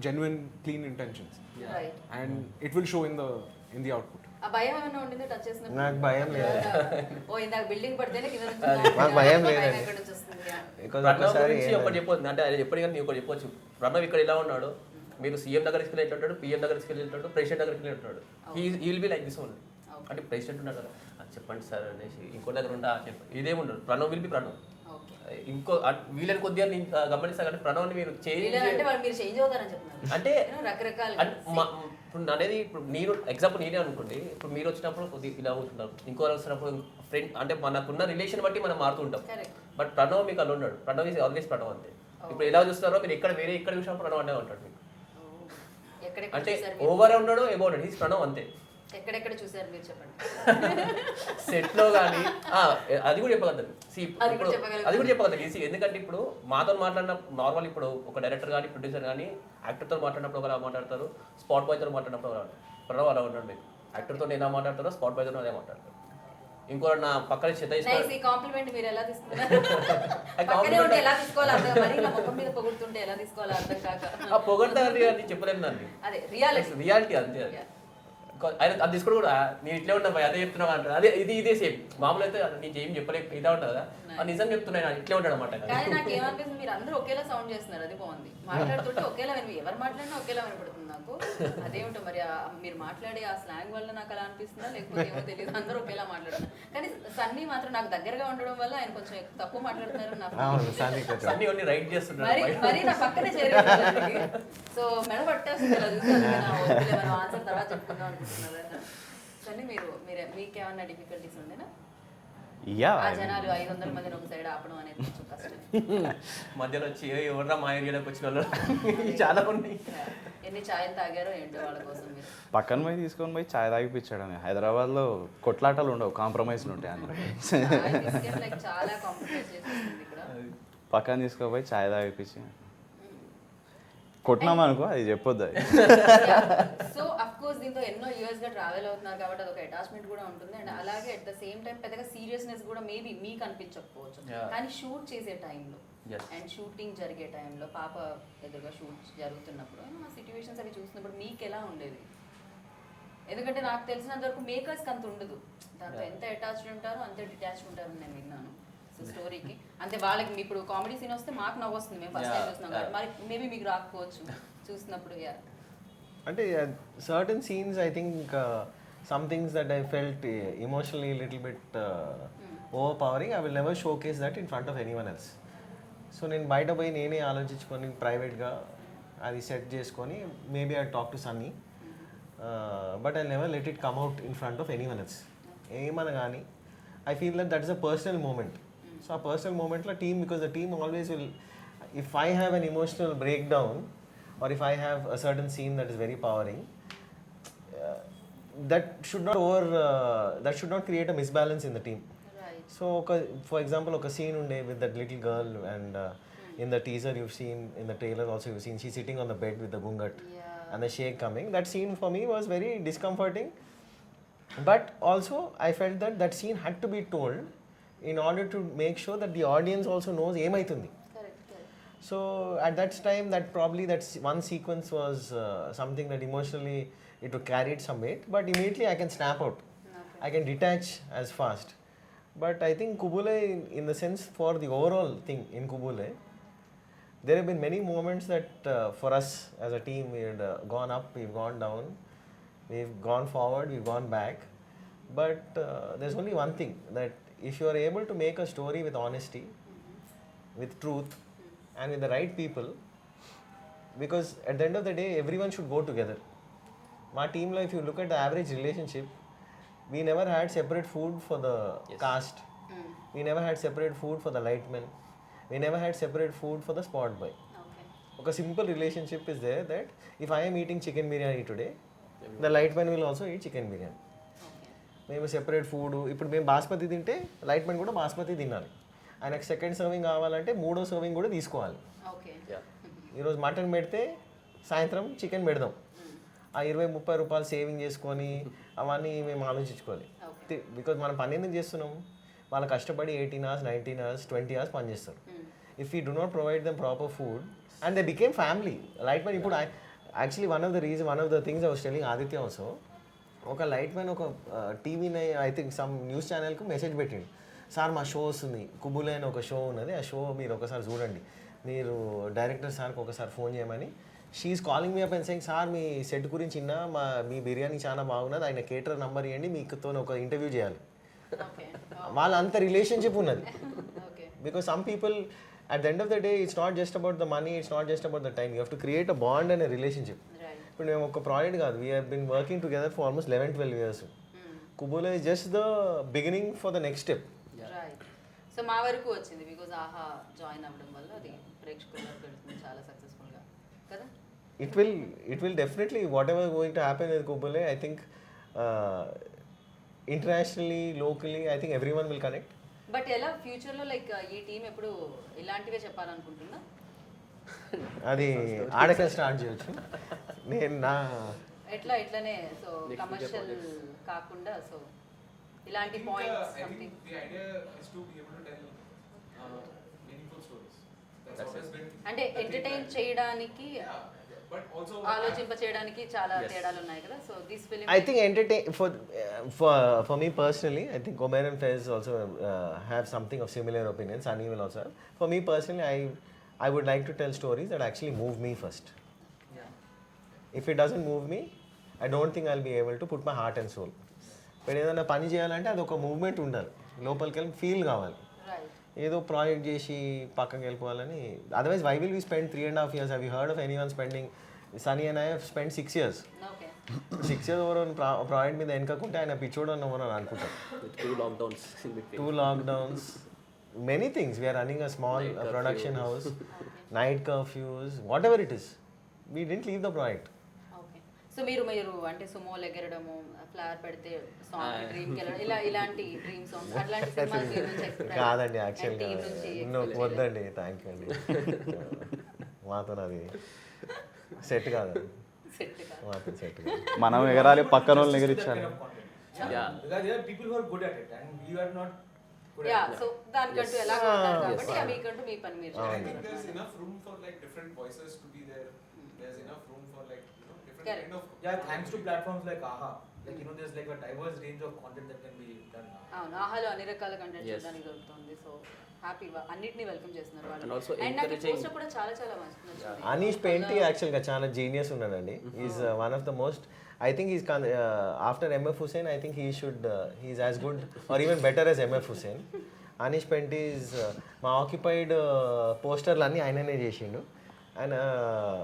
genuine, clean intentions, right. and it will show in the output. ఆ భయం ఏమైనా ఉండింది టచ్ చేసినప్పుడు? నాకు భయం లేదు. ఓ ఇందాక బిల్డింగ్ పడితేనే కింద నుంచి నాకు భయం లేదండి. ఎక్కడ నుంచి వస్తుంది? ప్రణవ్ గురించి ఒకటి చెప్పొచ్చు, అంటే అది ఎప్పటికీ కానీ ఒకటి చెప్పొచ్చు. ప్రణవ్ ఇక్కడ ఎలా ఉన్నాడు, మీరు సీఎం దగ్గరికి వెళ్ళి ఉంటాడు, పిఎం దగ్గరికి వెళ్ళి ఉంటాడు, ప్రెసిడెంట్ దగ్గరికి వెళ్ళి ఉంటాడు. He will be like this only. అంటే ప్రెసిడెంట్ ఉన్నాడు కదా, చెప్పండి సార్ అనేసి, ఇంకో దగ్గర ఉండా చెప్పండి, ఇదేముండదు. Pranav will be Pranav. ఇంకో వీళ్ళని కొద్దిగా నేను గమనిస్తాను, అంటే ప్రణవ్ని మీరు అంటే రకరకాల ఇప్పుడు అనేది, ఇప్పుడు నేను ఎగ్జాంపుల్ నేనే అనుకోండి, ఇప్పుడు మీరు వచ్చినప్పుడు కొద్దిగా ఇలా అవుతుంటారు, ఇంకో వచ్చినప్పుడు ఫ్రెండ్, అంటే మనకున్న రిలేషన్ బట్టి మనం మారుతుంటాం. బట్ ప్రణవ్ మీకు అలా ఉన్నాడు, ప్రణవ్ ఈజ్ ఆల్వేస్ ప్రణవ్ అంతే. ఇప్పుడు ఎలా చూస్తారో మీరు ఎక్కడ ఎక్కడ చూసినప్పుడు ప్రణవ్ అంటే ఉంటాడు మీకు, అంటే ఓవర్ ఉన్నాడు ఎబో ఉన్నాడు, ఈజ్ ప్రణవ్ అంతే. ఎక్కడెక్కడ చూసారు మీరు చెప్పండి. సెట్ లో కానీ అది కూడా చెప్పగలుగుతారు, అది కూడా చెప్పగలుగుతారు ఈజీ. ఎందుకంటే ఇప్పుడు మాతో మాట్లాడిన నార్మల్, ఇప్పుడు ఒక డైరెక్టర్ కానీ ప్రొడ్యూసర్ కానీ యాక్టర్తో మాట్లాడినప్పుడు ఒకలా మాట్లాడతారు, స్పాట్ బాయ్తో మాట్లాడినప్పుడు ఒకలా. ప్రణవ్ అలా ఉన్నాడు మీకు, యాక్టర్తో ఎలా మాట్లాడతారో స్పాట్ బాయ్తో అదే మాట్లాడతారు. ఇంకో నా పక్కన కాంప్లిమెంట్ మీరు ఎలా తీసుకున్నారు? ఎలా తీసుకోవాలి అర్థం, మరి నా ముఖం మీద పొగుడుతుంటే ఎలా తీసుకోవాలి అర్థం కాక పొగడతారు అని చెప్పలేము దాన్ని. అదే రియాలిటీ అంతే. ఆయన అది తీసుకోవడం కూడా, నేను ఇట్లే ఉన్నా అదే చెప్తున్నావు అంటారు. అదే ఇదే సేమ్. మామూలు అయితే నీకు ఏం చెప్పలేక ఇదా ఉంటుంది కదా, నిజం చెప్తున్నాను ఇట్లే ఉంటాడు అనమాట. కానీ నాకు ఏమనిపిస్తుంది, మీరు అందరూ ఒకేలా సౌండ్ చేస్తున్నారు, అది బాగుంది. మాట్లాడుతుంటే ఒకేలా ఎవరు మాట్లాడినా ఒకేలా వినపడుతుంది నాకు. అదేమిటో మరి మీరు మాట్లాడే ఆ స్లాంగ్ వల్ల నాకు అలా అనిపిస్తుందా, లేకపోతే ఏమో తెలియదు, అందరూ ఒకేలా మాట్లాడుతున్నారు. కానీ సన్నీ మాత్రం నాకు దగ్గరగా ఉండడం వల్ల ఆయన కొంచెం తక్కువ మాట్లాడుతున్నారు. సన్నీ రైట్ చేస్తున్నారు, మరి నా పక్కనే చేరేది. సో మెడ పట్టేస్తుంది అలా చూసాను, మనం ఆన్సర్ తర్వాత చెప్పుకుందాం అనుకుంటున్నారు. సన్నీ మీకేమన్నా డిఫికల్టీస్ ఉండేనా? జనాలు 500 మందిని ఒక సైడ్ ఆపడం అనేది కొంచెం కష్టం. మధ్యలో వచ్చి ఎవరన్నా మా ఏరియాలోకి వచ్చిన వాళ్ళు చాలా ఉన్నాయి. ఎన్ని ఛాయలు తాగారో ఏంటో వాళ్ళ కోసం మీరు. పక్కన పోయి తీసుకొని పోయి ఛాయ్ తాగిపించాడు. హైదరాబాద్లో కొట్లాటలు ఉండవు, కాంప్రమైజ్లు ఉంటాయి అన్న. చాలా కాంప్రమైజ్ చేసేసింది ఇక్కడ. పక్కన తీసుకుపోయి ఛాయ్ తాగిపించి కొట్టినామనుకో, అది చెప్పొద్దు. సో అఫ్ కోర్స్ దీంతో ఎన్నో ఇయర్స్ గా ట్రావెల్ అవుతున్నారు కాబట్టి అదొక అటాచ్మెంట్ కూడా ఉంటుంది. అండ్ అలాగే అట్ ద సేమ్ టైం పెద్దగా సీరియస్నెస్ కూడా మేబీ మీకు అనిపించకపోవచ్చు, కానీ షూట్ చేసే టైంలో అండ్ షూటింగ్ జరిగే టైంలో పాప ఎదురుగా షూట్ జరుగుతున్నప్పుడు ఆ సిచ్యువేషన్స్ అవి చూసినప్పుడు మీకు ఎలా ఉండేది? ఎందుకంటే నాకు తెలిసినంత వరకు మేకర్స్కి అంత ఉండదు, దాంతో ఎంత అటాచ్డ్ ఉంటారో అంతే డిటాచ్డ్ ఉంటారని నేను విన్నాను. సో స్టోరీకి అంటే వాళ్ళకి ఇప్పుడు కామెడీ సీన్ వస్తే మాకు నవ్వు వస్తుంది, మేము ఫస్ట్ టైం చూస్తున్నాం కాబట్టి, మరి మేబీ మీకు రాకపోవచ్చు చూసినప్పుడు. అంటే certain scenes I think some things that I felt emotionally a little bit overpowering, I will never showcase that in front of anyone else. So నేను బయట పోయి నేనే ఆలోచించుకొని ప్రైవేట్గా అది సెట్ చేసుకొని maybe I talk to Sunny, but I never let it come out in front of anyone else. ఏమన్నా కానీ I feel that that's a personal moment. So ఆ పర్సనల్ మూమెంట్లో team, because the team always will, if I have an emotional breakdown or if I have a certain scene that is very powering, that should not create a misbalance in the team. So for example, oka scene unde with that little girl, and in the teaser you've seen, in the trailer also you've seen, she's sitting on the bed with the gungat and the shake coming. That scene for me was very discomforting, but also I felt that that scene had to be told in order to make sure that the audience also knows emaitundi. So at that time, that probably that one sequence was something that emotionally it carried some weight, but immediately I can snap out. I can detach as fast. But I think Qubool Hai, in the sense for the overall thing in Qubool Hai, there have been many moments that for us as a team, we had gone up, we've gone down, we've gone forward, we've gone back. But there's only one thing, that if you are able to make a story with honesty, with truth, and with the right people, because at the end of the day, everyone should go together. My team life, if you look at the average relationship, we never had separate food for the cast. We never had separate food for the lightmen. We never had separate food for the spot boy. Okay, simple relationship is there, that if I am eating chicken biryani today, the lightman will also eat chicken biryani. మేము సెపరేట్ ఫుడ్, ఇప్పుడు మేము బాస్మతి తింటే లైట్మెన్ కూడా బాస్మతి తినాలి. ఆయనకు సెకండ్ సర్వింగ్ కావాలంటే మూడో సర్వింగ్ కూడా తీసుకోవాలి. ఈరోజు మటన్ పెడితే సాయంత్రం చికెన్ పెడదాం. ఆ 20-30 రూపాయలు సేవింగ్ చేసుకొని అవన్నీ మేము ఆలోచించుకోవాలి. బికాజ్ మనం పని ఎందుకు చేస్తున్నాం, వాళ్ళు కష్టపడి 18 hours, 19 hours, 20 hours పని చేస్తారు. If you do not provide them proper food and they became family. Light man ఇప్పుడు actually one of the things I was telling Aditya also, ఒక లైట్ మ్యాన్ ఒక టీవీని ఐ థింక్ సమ్ న్యూస్ ఛానల్కి మెసేజ్ పెట్టిండు, సార్ మా షో వస్తుంది, Qubool Hai అని ఒక షో ఉన్నది, ఆ షో మీరు ఒకసారి చూడండి, మీరు డైరెక్టర్ సార్కి ఒకసారి ఫోన్ చేయమని. She is calling me up and saying, sir మీ సెట్ గురించి విన్నా, మీ బిర్యానీ చాలా బాగున్నది, ఆయన కేటర్ నంబర్ ఇవ్వండి, మీకుతో ఒక ఇంటర్వ్యూ చేయాలి. వాళ్ళ అంత రిలేషన్షిప్ ఉన్నది. Because some people at the end of the day, it's not just about the money, it's not just about the time, you have to create a bond and a relationship. ఇప్పుడు మేము ఒక ప్రాజెక్ట్ కాదు, we have been working together for almost 11-12 years. Qubool Hai is just the beginning for the next step. So మా వరకు వచ్చింది బికాజ్ ఆహా జాయిన్ అవ్వడం వల్ల అది ప్రేక్షకులకు వెళ్తుంది చాలా సక్సెస్ఫుల్గా కదా. It will definitely, whatever going to happen with Qubool Hai, I think internationally, locally, I think everyone will connect. But ఎలా ఫ్యూచర్లో లైక్ ఈ టీం ఎప్పుడు ఇలాంటివే చెప్పాలనుకుంటున్నా, అది ఆడక స్టార్ట్ చేయొచ్చు. నేను నా ఇట్లానే సో కమర్షియల్ కాకుండా సో ఇలాంటి points something. The idea is to be able to tell meaningful stories. That's always been. అంటే ఎంటర్టైన్ చేయడానికి, But also ఆలోచింప చేయడానికి చాలా తేడాలు ఉన్నాయి కదా. So this film I think entertain for me personally, I think Umair and Faiz also have something of similar opinions. Sunny will also have. For me personally, I would like to tell stories that actually move me first. If it doesn't move me, I don't think I'll be able to put my heart and soul. ఇప్పుడు ఏదైనా పని చేయాలంటే అది ఒక మూవ్మెంట్ ఉండాలి, లోపలికి వెళ్ళి ఫీల్ కావాలి. ఏదో ప్రాజెక్ట్ చేసి పక్కకి వెళ్ళిపోవాలని, otherwise why will we spend 3.5 years? Have you heard of anyone spending? Sunny and I have spend 6 years. 6 years over project మీద వెనకకుంటే ఆయన పిచ్చోడు అని అనుకుంటారు. 2 lockdowns, many things. We are running a small production house, night curfews, whatever it is. We didn't leave the project. So మీరు అంటే సుమోలు ఎగరడము, ఫ్లవర్ పెడితే సాంగ్ డ్రీమ్కి వెళ్ళడం, ఇలాంటి డ్రీమ్ సాంగ్స్ అట్లాంటి సినిమాలు మీరు నుంచి expect కాదండి, team యాక్చువల్గా నుంచి expect వద్దండి, థ్యాంక్ యూ అండి. మాతో అది సెట్ కాదు, set కాదు. మాతో సెట్ కాదు. మనం ఎగరాలి, పక్కన వాళ్ళని ఎగిరించాలి. Because there are people who are good at it and you are not good yeah at it. So దానికంటూ ఎలా ఉంటారు కాబట్టి మీకంటూ మీ పని మీరు I think చేస్తారు. there's enough room for like different voices to be there. There's enough room for like different Correct. kind of. Yeah, thanks to platforms like AHA, Like there's like a diverse range of content that can be done now. అవును ఆహాలో అన్ని రకాల కంటెంట్ Yes. చూడడానికి దొరుకుతుంది. సో హ్యాపీగా అన్నిటిని వెల్కమ్ చేస్తున్నారు And వాళ్ళు. also అండ్ నాకు encouraging- పోస్టర్ కూడా చాలా చాలా నచ్చింది. అనీష్ పెయింటి యాక్చువల్గా చాలా జీనియస్ ఉన్నాడండి. Is one of the most, I think is after MF Husain I think he's as good or even better as MF Husain. Anish పెయింటి ఈజ్ మా ఆక్యుపైడ్ పోస్టర్లు అన్నీ ఆయననే చేసిండు. అండ్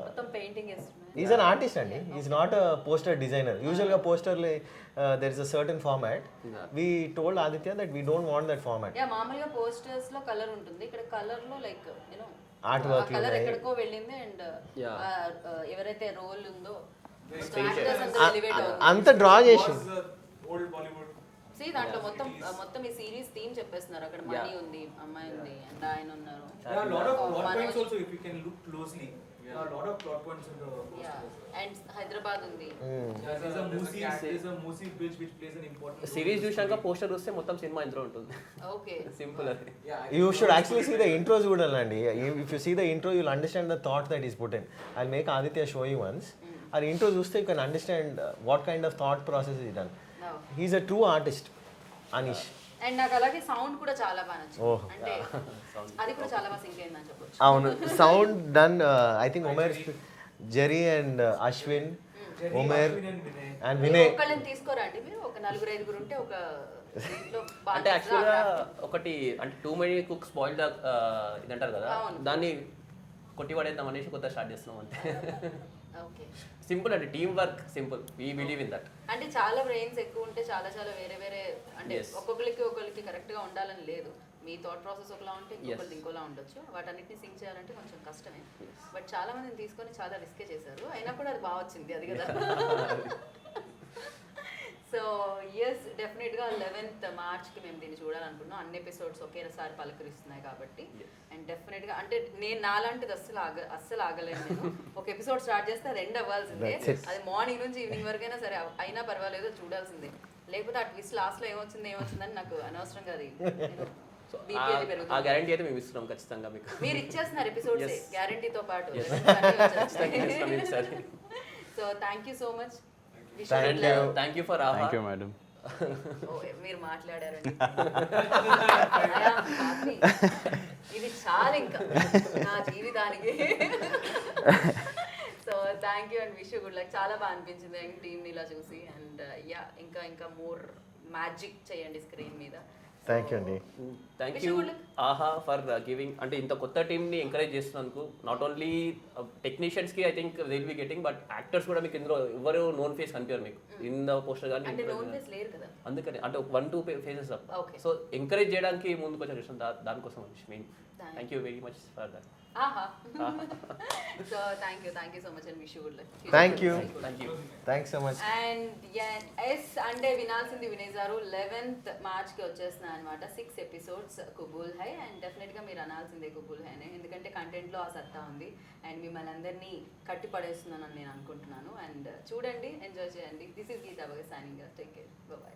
మొత్తం పెయింటింగ్ చేస్తున్నారు. ఈజ్ అన్ ఆర్టిస్ట్ అండి, is not a poster designer. యూజువల్గా పోస్టర్లు there is a certain format. We told Aditya that we don't want that format. Yeah మామూలుగా పోస్టర్స్ లో కలర్ ఉంటుంది, ఇక్కడ కలర్ లో like you know Art work colour ఉన్నాయి. ఎక్కడికో వెళ్ళింది. And Yeah. ఎవరైతే రోల్ ఉందో Stage. actors అంతా elevate అవుతుంది. అంత డ్రా చేసి Old Bollywood. See, దాంట్లో మొత్తం ఈ సిరీస్ థీమ్ చెప్పేస్తున్నారు. అక్కడ మనీ ఉంది, అమ్మాయి ఉంది, అండ్ ఆయన ఉన్నారు. There are a lot of plot Manoj. points also if you can look closely. There are a lot of plot points in the posters. And Hyderabad ఉంది. There's a Musi bridge which plays an important role. Series చూసాక పోస్టర్ చూస్తే మొత్తం సినిమా ఇందులో ఉంటుంది. ఓకే సింపుల్ అది. You should actually see the intro చూడాలండి. If you see the intro you'll understand the thought that is put in. I make Aditya show you once. ఆ ఇంట్రో చూస్తే you can understand what kind of thought process is done. He's a true artist Anish. And నాకు అలాగే సౌండ్ కూడా చాలా బాగా నచ్చింది. ఓహ్. అంటే అది కూడా చాలా బాగా సింక్ అయిందని చెప్పొచ్చు. అవును, sound done I think Umer, Jerry and Ashwin, Umer and Vinay. ఒక్కళ్ళని తీసుకోరా అండి మీరు? ఒక నలుగురు ఐదుగురు ఉంటే ఒక దీంట్లో బాగా అంటే యాక్చువల్గా ఒకటి అంటే టూ మెనీ కుక్ స్పాయిల్ ఇది అంటారు కదా, అవును. దాన్ని కొట్టి పడేద్దాం అనేసి కొత్త స్టార్ట్ చేస్తున్నాం అంతే. ఓకే. సింపుల్ అంటే team work simple, we believe in that. అంటే చాలా బ్రెయిన్స్ ఎక్కువ ఉంటే చాలా చాలా వేరే వేరే అంటే Yes. ఒక్కొక్కరికి కరెక్ట్ గా ఉండాలని లేదు. మీ థాట్ ప్రాసెస్ ఒకలా ఉంటే ఇంకొకరిది Yes. ఇంకోలా ఉండొచ్చు. వాటన్నిటిని సింక్ చేయాలంటే కొంచెం కష్టమే. బట్ చాలా మందిని తీసుకొని చాలా రిస్కే చేశారు, అయినా కూడా అది బాగా వచ్చింది. అది కదా. సో ఎస్, డెఫినెట్గా 11th మార్చ్కి మేము దీన్ని చూడాలనుకుంటున్నాం. అన్ని ఎపిసోడ్స్ ఒకేసారి పలకరిస్తున్నాయి కాబట్టి. అండ్ డెఫినెట్గా అంటే నేను నాలాంటిది అస్సలు ఆగలేను నేను. ఒక ఎపిసోడ్ స్టార్ట్ చేస్తే అది ఎండ్ అవ్వాల్సిందే. అది మార్నింగ్ నుంచి ఈవినింగ్ వరకైనా సరే అయినా పర్వాలేదు చూడాల్సిందే. లేకపోతే ఆ ట్విస్ట్ లాస్ట్లో ఏమొచ్చిందని నాకు అనవసరంగా అది సో BP అది ఆ పెరుగుతుంది. గ్యారంటీ అయితే మేము ఇస్తున్నాం ఖచ్చితంగా మీకు. మీరు ఇచ్చేస్తున్నారు ఎపిసోడ్స్ Yes. గ్యారంటీతో పాటు. ఖచ్చితంగా ఇస్తాం ఈసారి. So thank you so much. Thank you for Aha. Thank you madam. మీరు మాట్లాడారండి. అయ్యా, హ్యాపీ. ఇది చాలా ఇంకా నా జీవితానికి. So thank you and wish you good luck. చాలా బాగా అనిపించింది టీమ్ని ఇలా చూసి. అండ్ యా ఇంకా మోర్ మ్యాజిక్ చేయండి స్క్రీన్ మీద. థ్యాంక్ యూ అండి. Thank you Aha for giving, అంటే ఇంత కొత్త టీమ్ని ఎంకరేజ్ చేస్తున్నందుకు. నాట్ ఓన్లీ టెక్నీషియన్స్కి I think will be getting, but actors కూడా మీకు ఇందులో ఎవరు నోన్ ఫేస్ కనిపించారు మీకు ఇన్ ద పోస్టర్ కానీ. అంటే నోన్ ఫేస్ లేరు కదా, అందుకని అంటే 1-2 faces up. Okay. So encourage చేయడానికి ముందుకు వచ్చారు చూసాం, దానికోసం main. Thank you very much for that. Aha. So thank you so much and wish you good luck. Thank you. Thank you. Thanks so much. And yes అంటే వినాల్సింది వినేశారు. 11th మార్చ్కి వచ్చేస్తున్నాయి అనమాట 6 ఎపిసోడ్స్ కుబూల్ హై. అండ్ డెఫినెట్గా మీరు అనాల్సిందే కుబూల్ హై అని, ఎందుకంటే కంటెంట్లో ఆ సత్తా ఉంది. అండ్ మిమ్మల్ని అందరినీ కట్టి పడేస్తున్నానని నేను అనుకుంటున్నాను. అండ్ చూడండి, ఎంజాయ్ చేయండి. దిస్ ఈస్ గీతా బగ సైనింగ్. Take care, bye.